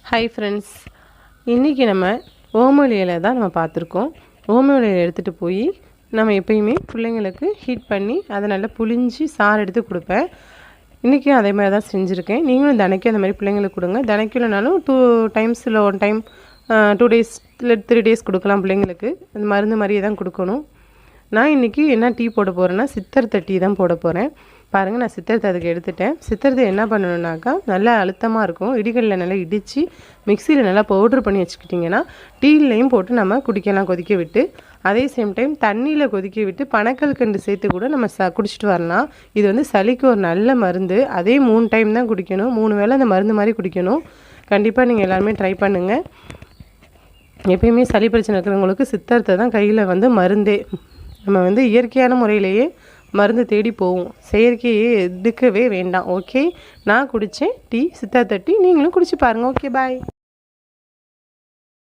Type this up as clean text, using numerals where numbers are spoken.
Hi friends, இன்றைக்கி நம்ம ஓமவல்லி இலை தான் நம்ம பார்த்துருக்கோம். ஓமவல்லி இலை எடுத்துகிட்டு போய் நம்ம எப்பயுமே பிள்ளைங்களுக்கு ஹீட் பண்ணி அதை நல்லா புழிஞ்சு சாறு எடுத்து கொடுப்பேன். இன்றைக்கும் அதே மாதிரி தான் செஞ்சுருக்கேன். நீங்களும் தினைக்கும் அந்த மாதிரி பிள்ளைங்களுக்கு கொடுங்க. தினைக்கலனாலும் 2 times இல்லை 1 time 2 days இல்லை 3 days கொடுக்கலாம் பிள்ளைங்களுக்கு. அந்த மருந்து மாதிரியே தான் கொடுக்கணும். நான் இன்றைக்கி என்ன டீ போட போகிறேன்னா சித்தரத்தை டீ தான் போட போகிறேன். பாருங்கள், நான் சித்திரத்தை அதுக்கு எடுத்துட்டேன். சித்திரத்தை என்ன பண்ணணுன்னாக்கா நல்லா அழுத்தமாக இருக்கும். இடிகளில் நல்லா இடித்து மிக்சியில் நல்லா பவுட்ரு பண்ணி வச்சுக்கிட்டிங்கன்னா டீலையும் போட்டு நம்ம குடிக்கலாம் கொதிக்க விட்டு. அதே சேம் டைம் தண்ணியில் கொதிக்க விட்டு பனக்கல்கண்டு சேர்த்து கூட நம்ம குடிச்சிட்டு வரலாம். இது வந்து சளிக்கு ஒரு நல்ல மருந்து. அதே 3 time தான் குடிக்கணும். 3 வேளை அந்த மருந்து மாதிரி குடிக்கணும். கண்டிப்பாக நீங்கள் எல்லாருமே ட்ரை பண்ணுங்கள். எப்பயுமே சளி பிரச்சனை இருக்கிறவங்களுக்கு சித்திரத்தை தான் கையில் வந்து மருந்தே. நம்ம வந்து இயற்கையான முறையிலேயே மருந்து தேடி போவோம். செயற்கையே எடுக்கவே வேண்டாம். ஓகே, நான் குடித்தேன் டீ, சித்தரத்தை டீ. நீங்களும் குடிச்சு பாருங்கள். ஓகே, பாய்.